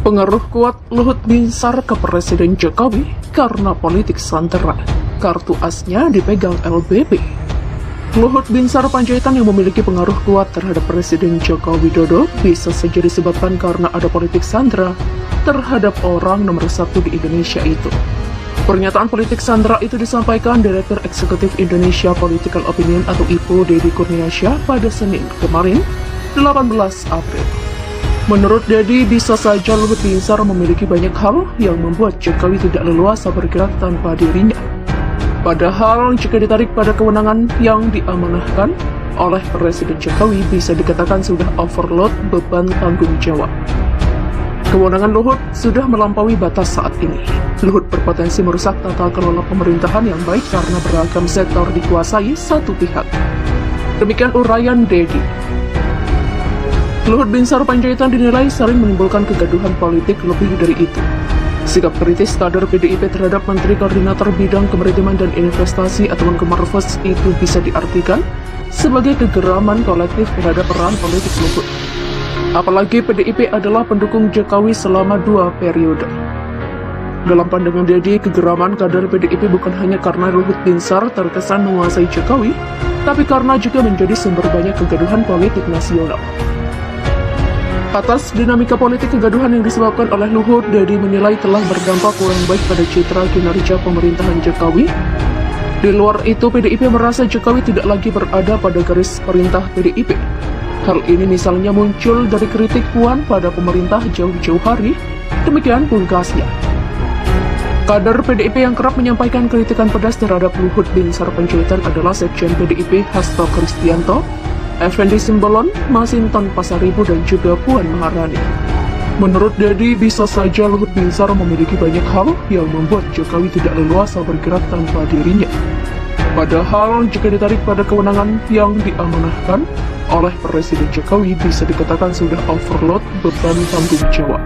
Pengaruh kuat Luhut Binsar ke Presiden Jokowi karena politik sandera. Kartu asnya dipegang LBP. Luhut Binsar Panjaitan yang memiliki pengaruh kuat terhadap Presiden Joko Widodo bisa saja disebabkan karena ada politik sandera terhadap orang nomor satu di Indonesia itu. Pernyataan politik sandera itu disampaikan Direktur Eksekutif Indonesia Political Opinion atau IPO Deddy Kurniasyah pada Senin kemarin, 18 April. Menurut Deddy, bisa saja Luhut Binsar memiliki banyak hal yang membuat Jokowi tidak leluasa bergerak tanpa dirinya. Padahal jika ditarik pada kewenangan yang diamanahkan oleh Presiden Jokowi bisa dikatakan sudah overload beban tanggung jawab. Kewenangan Luhut sudah melampaui batas saat ini. Luhut berpotensi merusak tata kelola pemerintahan yang baik karena beragam sektor dikuasai satu pihak. Demikian uraian Deddy. Luhut Binsar Panjaitan dinilai sering menimbulkan kegaduhan politik lebih dari itu. Sikap kritis kader PDIP terhadap Menteri Koordinator Bidang Kemaritiman dan Investasi atau Menkomarves itu bisa diartikan sebagai kegeraman kolektif terhadap peran politik Luhut. Apalagi PDIP adalah pendukung Jokowi selama 2 periode. Dalam pandangan Deddy, kegeraman kader PDIP bukan hanya karena Luhut Binsar terkesan menguasai Jokowi, tapi karena juga menjadi sumber banyak kegaduhan politik nasional. Atas dinamika politik kegaduhan yang disebabkan oleh Luhut, Deddy menilai telah berdampak kurang baik pada citra kinerja pemerintahan Jokowi. Di luar itu, PDIP merasa Jokowi tidak lagi berada pada garis perintah PDIP. Hal ini misalnya muncul dari kritik Puan pada pemerintah jauh-jauh hari, demikian pungkasnya. Kader PDIP yang kerap menyampaikan kritikan pedas terhadap Luhut Binsar Panjaitan adalah Sekjen PDIP Hasto Kristianto, Effendi Simbolon, Masinton Pasaribu, dan juga Puan Maharani. Menurut Deddy, bisa saja Luhut Binsar memiliki banyak hal yang membuat Jokowi tidak leluasa bergerak tanpa dirinya. Padahal jika ditarik pada kewenangan yang diamanahkan oleh Presiden Jokowi bisa dikatakan sudah overload beban tanggung jawab.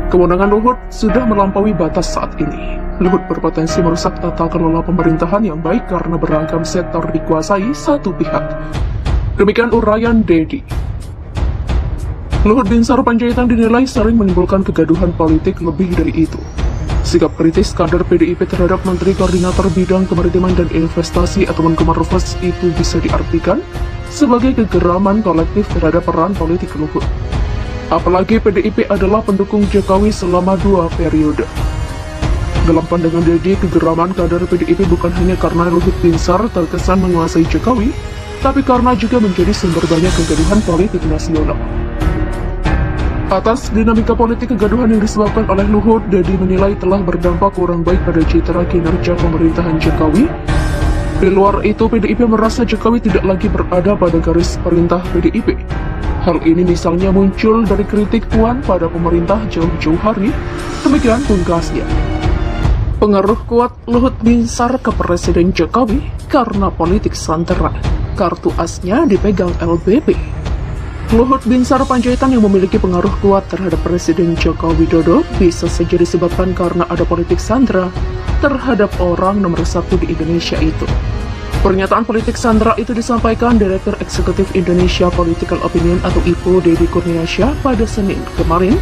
Kewenangan Luhut sudah melampaui batas saat ini. Luhut berpotensi merusak tata kelola pemerintahan yang baik karena beragam sektor dikuasai satu pihak. Demikian uraian Deddy. Luhut Binsar Panjaitan dinilai sering menimbulkan kegaduhan politik lebih dari itu. Sikap kritis kader PDIP terhadap Menteri Koordinator Bidang Kemaritiman dan Investasi atau Menkomarves itu bisa diartikan sebagai kegeraman kolektif terhadap peran politik Luhut. Apalagi PDIP adalah pendukung Jokowi selama 2 periode. Dalam pandangan Deddy, kegeraman kader PDIP bukan hanya karena Luhut Binsar terkesan menguasai Jokowi, tapi karena juga menjadi sumber banyak kegaduhan politik nasional. Atas dinamika politik kegaduhan yang disebabkan oleh Luhut, Deddy menilai telah berdampak kurang baik pada citra kinerja pemerintahan Jokowi. Di luar itu, PDIP merasa Jokowi tidak lagi berada pada garis perintah PDIP. Hal ini misalnya muncul dari kritik Puan pada pemerintah jauh-jauh hari, demikian pungkasnya. Pengaruh kuat Luhut Binsar ke Presiden Jokowi karena politik sandera. Kartu asnya dipegang LBP. Luhut Binsar Panjaitan yang memiliki pengaruh kuat terhadap Presiden Joko Widodo bisa saja disebabkan karena ada politik sandera terhadap orang nomor satu di Indonesia itu. Pernyataan politik sandera itu disampaikan Direktur Eksekutif Indonesia Political Opinion atau IPO Deddy Kurniasyah pada Senin kemarin,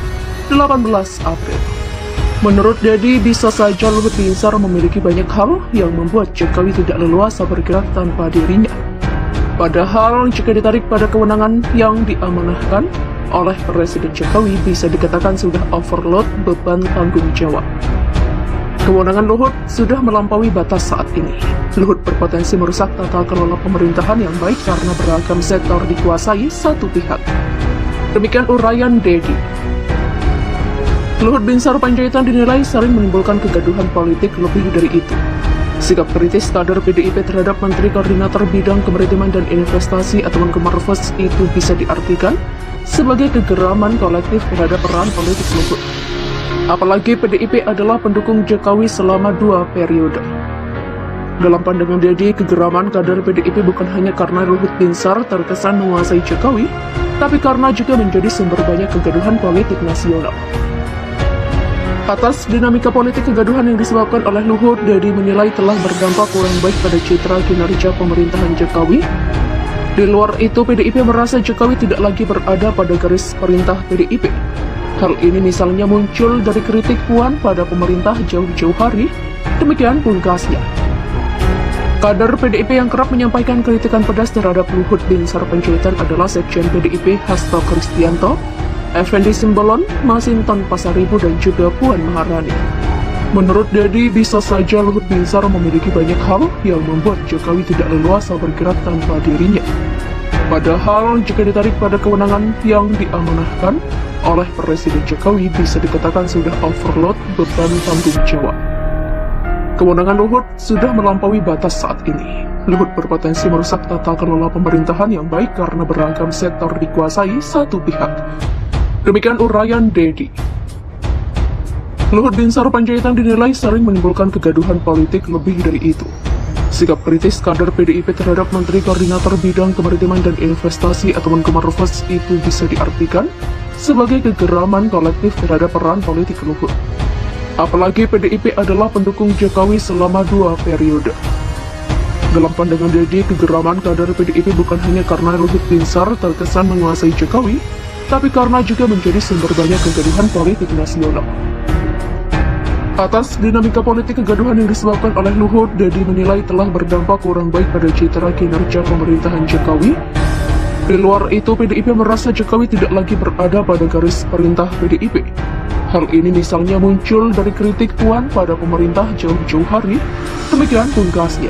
18 April. Menurut Deddy, bisa saja Luhut Binsar memiliki banyak hal yang membuat Jokowi tidak leluasa bergerak tanpa dirinya. Padahal jika ditarik pada kewenangan yang diamanahkan oleh Presiden Jokowi bisa dikatakan sudah overload beban tanggung jawab. Kewenangan Luhut sudah melampaui batas saat ini. Luhut berpotensi merusak tata kelola pemerintahan yang baik karena beragam sektor dikuasai satu pihak. Demikian uraian Deddy. Luhut Binsar Panjaitan dinilai sering menimbulkan kegaduhan politik lebih dari itu. Sikap kritis kader PDIP terhadap Menteri Koordinator Bidang Kemaritiman dan Investasi atau Menkomarves itu bisa diartikan sebagai kegeraman kolektif terhadap peran politik Luhut. Apalagi PDIP adalah pendukung Jokowi selama 2 periode. Dalam pandangan Deddy, kegeraman kader PDIP bukan hanya karena Luhut Binsar terkesan menguasai Jokowi, tapi karena juga menjadi sumber banyak kegaduhan politik nasional. Atas dinamika politik kegaduhan yang disebabkan oleh Luhut, Deddy menilai telah berdampak kurang baik pada citra kinerja pemerintahan Jokowi. Di luar itu, PDIP merasa Jokowi tidak lagi berada pada garis perintah PDIP. Hal ini misalnya muncul dari kritik Puan pada pemerintah jauh-jauh hari, demikian pungkasnya. Kader PDIP yang kerap menyampaikan kritikan pedas terhadap Luhut Binsar Panjaitan adalah Sekjen PDIP Hasto Kristianto, Effendi Simbolon, Masinton Pasaribu, dan juga Puan Maharani. Menurut Dedi, bisa saja Luhut Binsar memiliki banyak hal yang membuat Jokowi tidak leluasa bergerak tanpa dirinya. Padahal jika ditarik pada kewenangan yang diamanahkan oleh Presiden Jokowi, bisa dikatakan sudah overload beban tanggung jawab. Kewenangan Luhut sudah melampaui batas saat ini. Luhut berpotensi merusak tata kelola pemerintahan yang baik karena beragam sektor dikuasai satu pihak. Demikian uraian Dedi. Luhut Binsar Panjaitan dinilai sering menimbulkan kegaduhan politik. Lebih dari itu, sikap kritis kader PDIP terhadap Menteri Koordinator Bidang Kemaritiman dan Investasi atau Menko Marves itu bisa diartikan sebagai kegeraman kolektif terhadap peran politik Luhut. Apalagi PDIP adalah pendukung Jokowi selama 2 periode. Dalam pandangan Dedi, kegeraman kader PDIP bukan hanya karena Luhut Binsar terkesan menguasai Jokowi, tapi karena juga menjadi sumber banyak kegaduhan politik nasional. Atas dinamika politik kegaduhan yang disebabkan oleh Luhut, Dedi menilai telah berdampak kurang baik pada citra kinerja pemerintahan Jokowi. Di luar itu, PDIP merasa Jokowi tidak lagi berada pada garis perintah PDIP. Hal ini misalnya muncul dari kritik Puan pada pemerintah jauh-jauh hari, demikian pungkasnya.